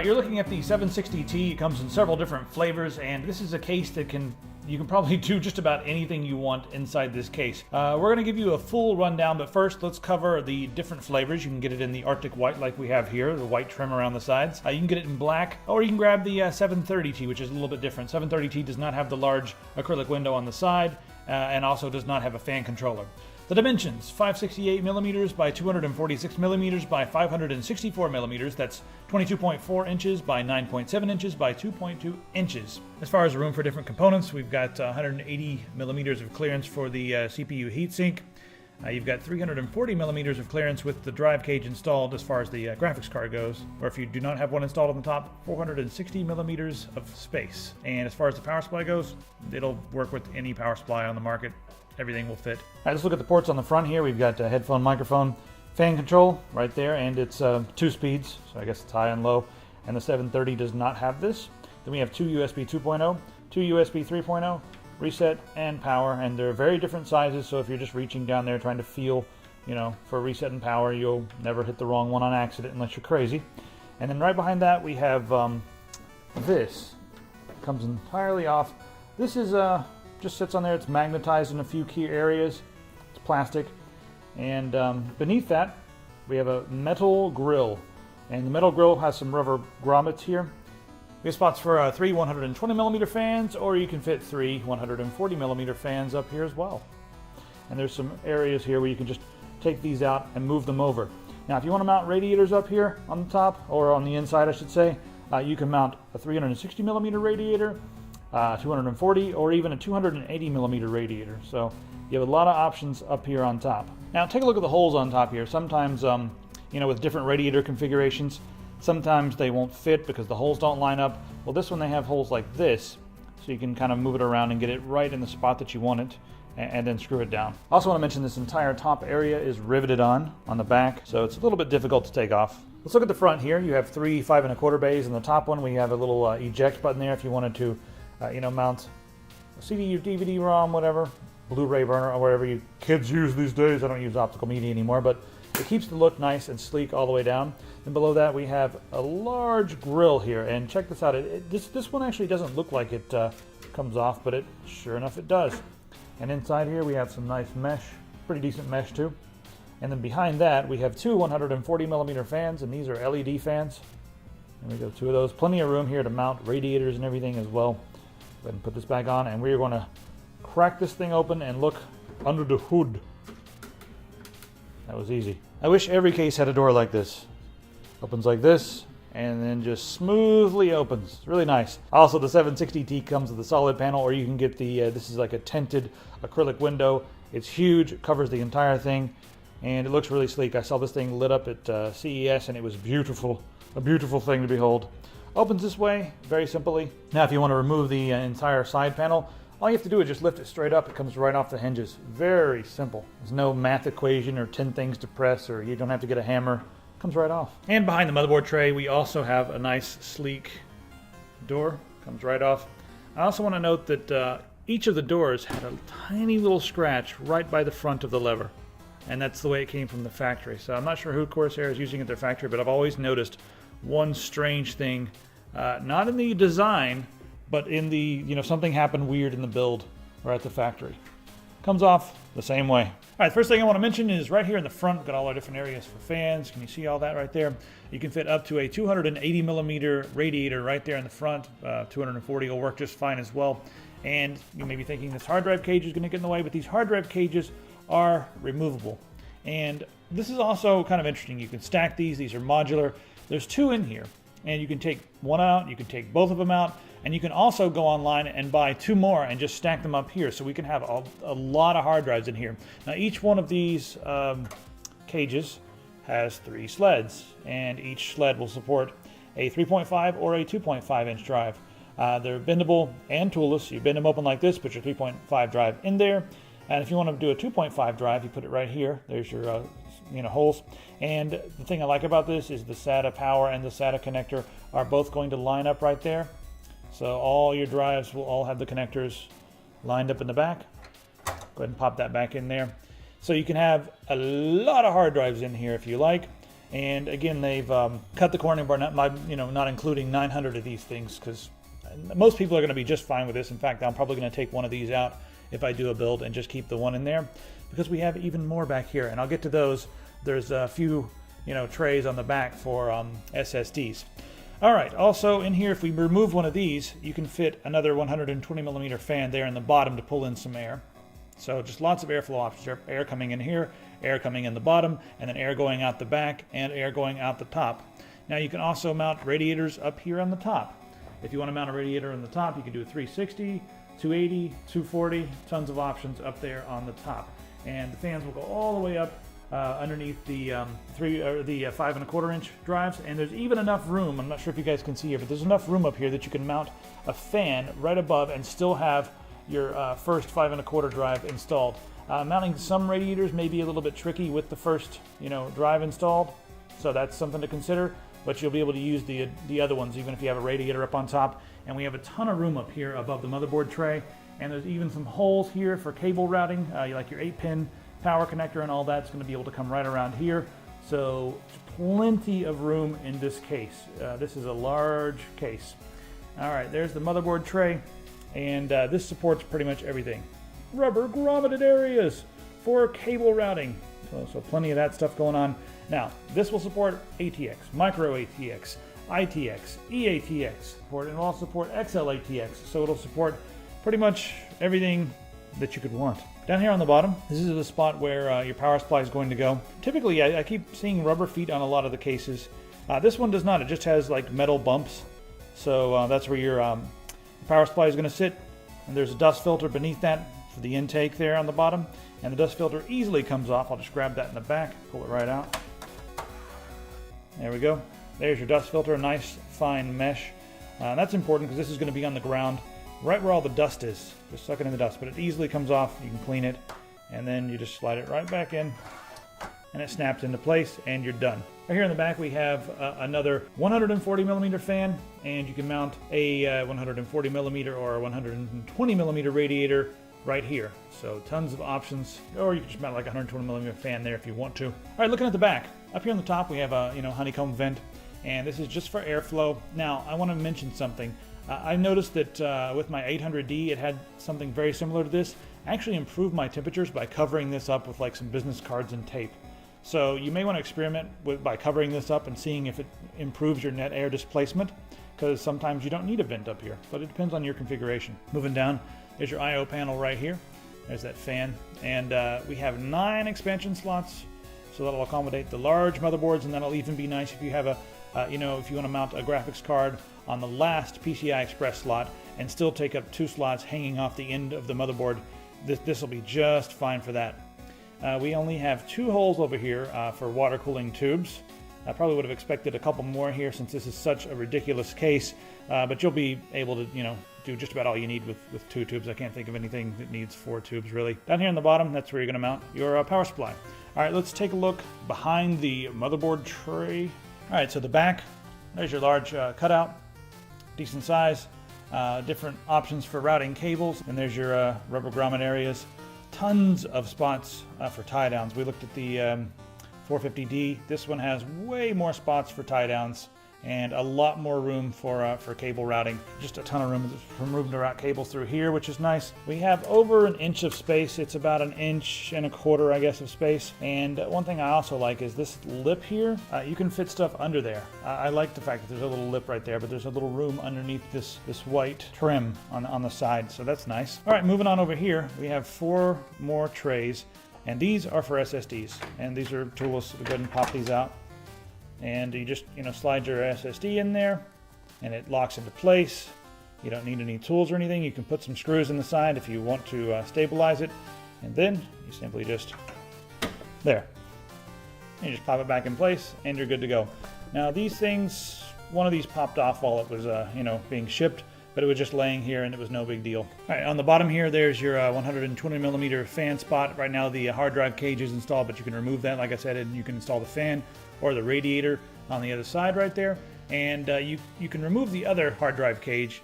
Alright, you're looking at the 760T. It comes in several different flavors, and this is a case that you can probably do just about anything you want inside this case. We're going to give you a full rundown, but first let's cover the different flavors. You can get it in the Arctic White like we have here, the white trim around the sides. You can get it in black, or you can grab the 730T, which is a little bit different. 730T does not have the large acrylic window on the side, and also does not have a fan controller. The dimensions, 568 millimeters by 246 millimeters by 564 millimeters. That's 22.4 inches by 9.7 inches by 2.2 inches. As far as the room for different components, we've got 180 millimeters of clearance for the CPU heatsink. You've got 340 millimeters of clearance with the drive cage installed as far as the graphics card goes. Or if you do not have one installed on the top, 460 millimeters of space. And as far as the power supply goes, it'll work with any power supply on the market. Everything will fit. All right, let's look at the ports on the front here. We've got a headphone, microphone, fan control right there, and it's 2 speeds, so I guess it's high and low. And the 730 does not have this. Then we have 2 USB 2.0, 2 USB 3.0, reset, and power, and they're very different sizes, so if you're just reaching down there trying to feel, for reset and power, you'll never hit the wrong one on accident unless you're crazy. And then right behind that we have this. It comes entirely off. This is just sits on there. It's magnetized in a few key areas. It's plastic. And beneath that, we have a metal grill. And the metal grill has some rubber grommets here. We have spots for 3 120 millimeter fans, or you can fit 3 140 millimeter fans up here as well. And there's some areas here where you can just take these out and move them over. Now, if you want to mount radiators up here on the top, or on the inside, I should say, you can mount a 360 millimeter radiator, 240, or even a 280 millimeter radiator. So you have a lot of options up here on top. Now take a look at the holes on top here. Sometimes, with different radiator configurations, sometimes they won't fit because the holes don't line up. Well, this one they have holes like this, so you can kind of move it around and get it right in the spot that you want it, and then screw it down. Also want to mention this entire top area is riveted on the back, so it's a little bit difficult to take off. Let's look at the front here. You have 3 5 1/4 bays. In the top one, we have a little eject button there if you wanted to mount a CD or DVD-ROM, whatever, Blu-ray burner, or whatever you kids use these days. I don't use optical media anymore, but it keeps the look nice and sleek all the way down. And below that, we have a large grill here, and check this out. This one actually doesn't look like it comes off, but sure enough, it does. And inside here, we have some nice mesh, pretty decent mesh too. And then behind that, we have 2 140 millimeter fans, and these are LED fans. There we go, 2 of those. Plenty of room here to mount radiators and everything as well. Go ahead and put this back on, and we're going to crack this thing open and look under the hood. That was easy. I wish every case had a door like this. Opens like this, and then just smoothly opens. It's really nice. Also, the 760T comes with a solid panel, or you can get the, this is like a tinted acrylic window. It's huge, it covers the entire thing, and it looks really sleek. I saw this thing lit up at CES, and it was beautiful. A beautiful thing to behold. Opens this way, very simply. Now, if you want to remove the entire side panel, all you have to do is just lift it straight up. It comes right off the hinges. Very simple. There's no math equation or 10 things to press, or you don't have to get a hammer. It comes right off. And behind the motherboard tray, we also have a nice, sleek door. Comes right off. I also want to note that each of the doors had a tiny little scratch right by the front of the lever. And that's the way it came from the factory. So I'm not sure who Corsair is using at their factory, but I've always noticed one strange thing, not in the design, but in the, something happened weird in the build or at the factory. Comes off the same way. All right, first thing I want to mention is right here in the front, we've got all our different areas for fans. Can you see all that right there? You can fit up to a 280 millimeter radiator right there in the front. 240 will work just fine as well. And you may be thinking this hard drive cage is going to get in the way, but these hard drive cages are removable. And this is also kind of interesting. You can stack these. These are modular. There's 2 in here, and you can take one out, you can take both of them out, and you can also go online and buy 2 more and just stack them up here. So we can have a lot of hard drives in here. Now, each one of these cages has 3 sleds, and each sled will support a 3.5 or a 2.5 inch drive. They're bendable and toolless. You bend them open like this, put your 3.5 drive in there, and if you want to do a 2.5 drive, you put it right here. There's your holes. And the thing I like about this is the SATA power and the SATA connector are both going to line up right there. So all your drives will all have the connectors lined up in the back. Go ahead and pop that back in there. So you can have a lot of hard drives in here if you like. And again, they've cut the cornering bar, not including 900 of these things, because most people are going to be just fine with this. In fact, I'm probably going to take one of these out if I do a build and just keep the one in there, because we have even more back here, and I'll get to those. There's a few trays on the back for SSDs. All right, also in here, if we remove one of these, you can fit another 120 millimeter fan there in the bottom to pull in some air. So just lots of airflow options. Air coming in here, air coming in the bottom, and then air going out the back and air going out the top. Now you can also mount radiators up here on the top. If you want to mount a radiator on the top, you can do a 360, 280, 240, tons of options up there on the top. And the fans will go all the way up underneath the 5 1/4 inch drives, and there's even enough room. I'm not sure if you guys can see here, but there's enough room up here that you can mount a fan right above and still have your first 5 1/4 drive installed. Mounting some radiators may be a little bit tricky with the first drive installed, so that's something to consider. But you'll be able to use the other ones even if you have a radiator up on top. And we have a ton of room up here above the motherboard tray, and there's even some holes here for cable routing, like your 8-pin power connector and all that's going to be able to come right around here. So plenty of room in this case. This is a large case. All right, there's the motherboard tray, and this supports pretty much everything. Rubber grommeted areas for cable routing. So plenty of that stuff going on. Now, this will support ATX, micro ATX, ITX, EATX, and it'll also support XLATX, so it'll support pretty much everything that you could want. Down here on the bottom, this is the spot where your power supply is going to go. Typically, I keep seeing rubber feet on a lot of the cases. This one does not. It just has like metal bumps, so that's where your power supply is going to sit. And there's a dust filter beneath that for the intake there on the bottom, and the dust filter easily comes off. I'll just grab that in the back, pull it right out. There we go. There's your dust filter, a nice fine mesh. That's important because this is going to be on the ground right where all the dust is, just sucking in the dust, but it easily comes off. You can clean it, and then you just slide it right back in, and it snaps into place, and you're done. Right here in the back we have another 140 millimeter fan, and you can mount a 140 millimeter or a 120 millimeter radiator right here. So tons of options, or you can just mount like a 120 millimeter fan there if you want to. All right, looking at the back, up here on the top we have a honeycomb vent, and this is just for airflow. Now I want to mention something. I noticed that with my 800D it had something very similar to this. I actually improved my temperatures by covering this up with like some business cards and tape. So you may want to experiment by covering this up and seeing if it improves your net air displacement, because sometimes you don't need a vent up here, but it depends on your configuration. Moving down, there's your I/O panel right here. There's that fan, and we have 9 expansion slots, so that'll accommodate the large motherboards, and that'll even be nice if you have if you want to mount a graphics card on the last PCI Express slot and still take up 2 slots hanging off the end of the motherboard. This will be just fine for that. We only have 2 holes over here for water cooling tubes. I probably would have expected a couple more here since this is such a ridiculous case, but you'll be able to do just about all you need with 2 tubes. I can't think of anything that needs 4 tubes really. Down here on the bottom, that's where you're going to mount your power supply. All right, let's take a look behind the motherboard tray. All right, so the back, there's your large cutout, decent size, different options for routing cables, and there's your rubber grommet areas. Tons of spots for tie downs. We looked at the 450D. This one has way more spots for tie downs and a lot more room for cable routing. Just a ton of room to route cables through here, which is nice. We have over an inch of space. It's about 1.25 inches, I guess, of space. And one thing I also like is this lip here. You can fit stuff under there. I like the fact that there's a little lip right there, but there's a little room underneath this white trim on the side, so that's nice. All right, moving on over here, we have 4 more trays, and these are for SSDs. And these are tools, so go ahead and pop these out. And you just slide your SSD in there, and it locks into place. You don't need any tools or anything. You can put some screws in the side if you want to stabilize it, and then you simply just there. And you just pop it back in place, and you're good to go. Now these things, one of these popped off while it was being shipped, but it was just laying here and it was no big deal. All right, on the bottom here, there's your 120 millimeter fan spot. Right now the hard drive cage is installed, but you can remove that, like I said, and you can install the fan or the radiator on the other side right there. And you can remove the other hard drive cage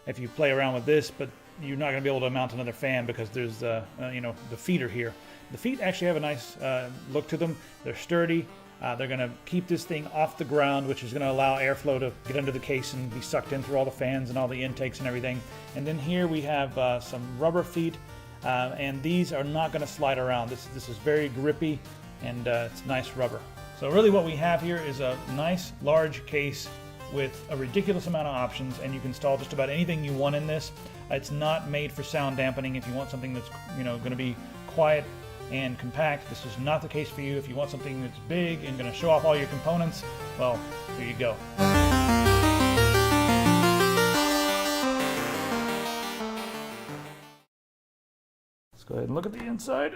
if you play around with this, but you're not going to be able to mount another fan because there's the feet are here. The feet actually have a nice look to them. They're sturdy. They're going to keep this thing off the ground, which is going to allow airflow to get under the case and be sucked in through all the fans and all the intakes and everything. And then here we have some rubber feet, and these are not going to slide around. This is very grippy, and it's nice rubber. So really what we have here is a nice large case with a ridiculous amount of options, and you can install just about anything you want in this. It's not made for sound dampening. If you want something that's going to be quiet and compact, this is not the case for you. If you want something that's big and going to show off all your components, well, here you go. Let's go ahead and look at the inside.